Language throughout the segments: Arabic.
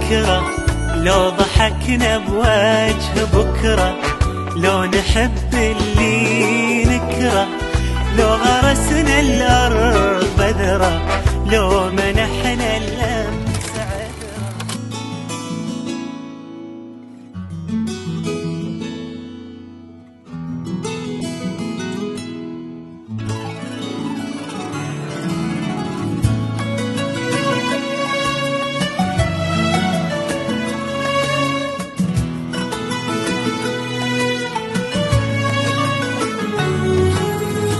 ذكرى، لو ضحكنا بوجه بكرة، لو نحب اللي نكره، لو غرسنا الأرض بذرة، لو منحنا الأمس عذرة.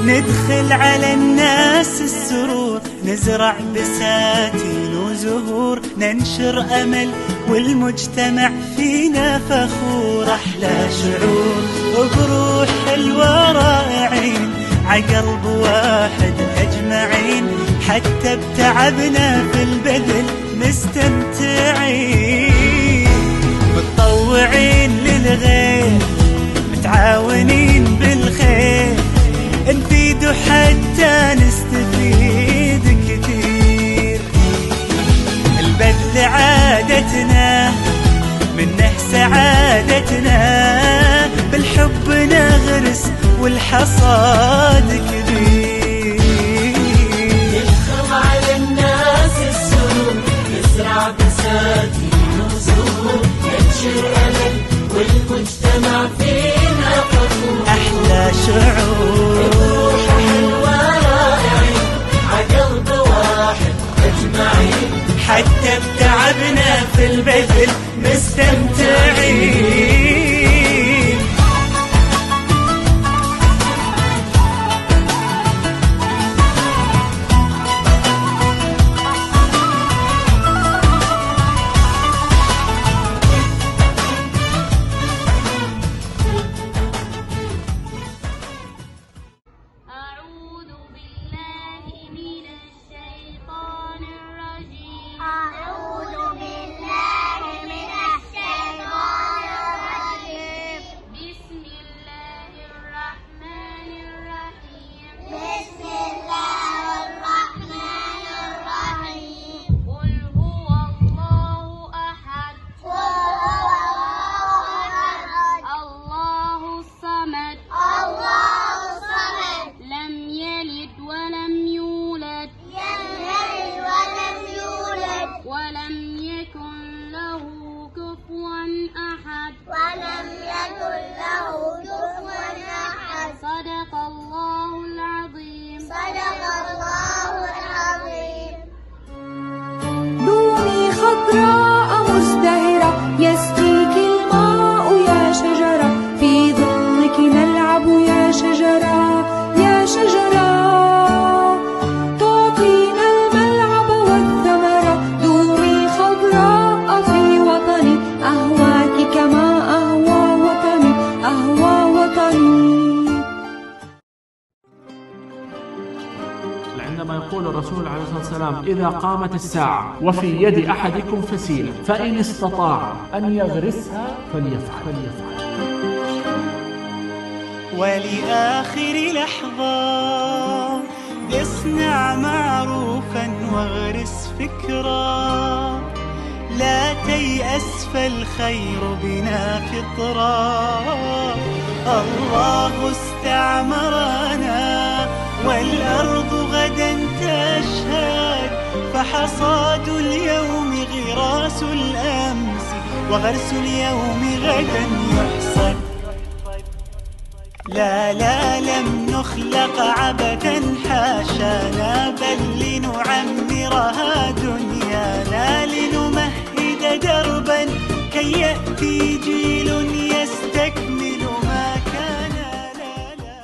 ندخل على الناس السرور، نزرع بساتين وزهور، ننشر أمل والمجتمع فينا فخور. أحلى شعور وبروح حلوة رائعين، عقلب واحد أجمعين، حتى بتعبنا في البذل مستمتعين. متطوعين للغير، متعاونين بالخير، نفيد حتى نستفيد كثير. البذل عادتنا، منه سعادتنا، بالحب نغرس والحصاد كبير. ندخل على الناس السرور، نزرع بساتين وزهور، ننشر أمل والمجتمع فينا فخور. أحلى شعور عقلب واحد أجمعين، حتى بتعبنا في البذل مستمتعين. صدق الله العظيم. صدق الله العظيم. دومي خضراء مزدهرة، يسقيك الماء يا شجرة، في ظلك نلعب يا شجرة، يا شجرة تعطينا الملعب والثمرة. دومي خضراء في وطني، أهواك كما أهوى وطني، أهوى وطني. عندما يقول الرسول عليه الصلاة والسلام: إذا قامت الساعة وفي يد أحدكم فسيلة فإن استطاع أن يغرسها فليفعل. ولآخر لحظة اصنع معروفا واغرس فكرا، لا تيأس فالخير بنا فطرا. الله استعمرنا والأرض غدا تشهد، فحصاد اليوم غراس الأمس، وغرس اليوم غدا يحصد. لا لا لم نخلق عبثا حاشانا، بل لنعمرها دنيانا، لنمهد دربا كي يأتي جيل يستكمل ما كان. لا لا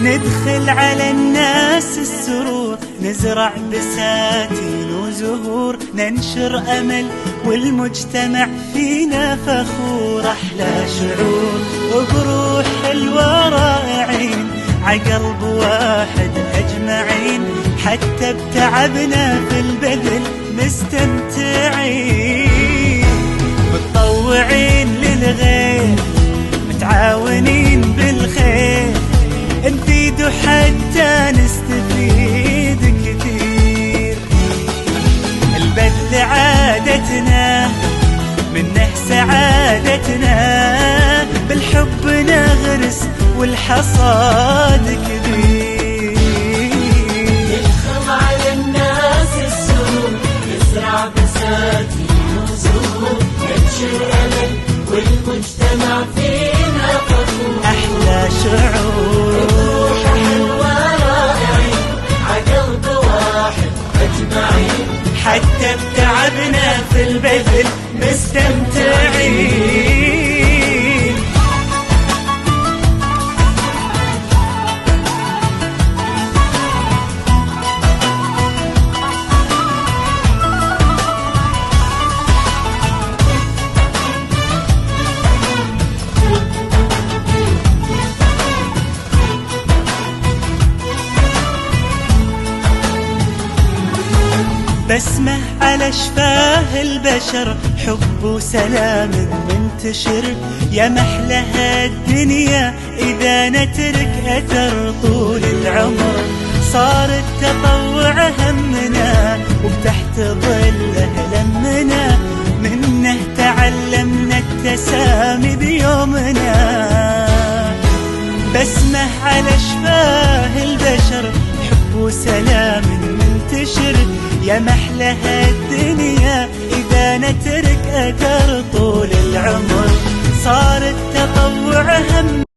ندخل على الناس السرور، نزرع بساتين وزهور، ننشر أمل والمجتمع فينا فخور. أحلى شعور وبروح حلوة رائعين، عقلب واحد حتى بتعبنا في البذل مستمتعين، متطوعين للغير متعاونين بالخير، نفيد حتى نستفيد كثير. البذل عادتنا منه سعادتنا، بالحب نغرس والحصاد كبير. يدخل على الناس السرور، نزرع بساتين وزهور، ننشر أمل والمجتمع فينا فخور. أحلى شعور روح حلوة رائعين، عقلب واحد أجمعين، حتى بتعبنا في البذل مستمتعين. بسمة على شفاه البشر، حب وسلام منتشر، يا محلها الدنيا إذا نترك أثر طول العمر. صار التطوع همنا وبتحت ظله لمنا، منه تعلمنا التسامي بيومنا. بسمة على شفاه البشر، حب وسلام منتشر، يا محلها الدنيا إذا نترك أثر طول العمر. صار التطوع هم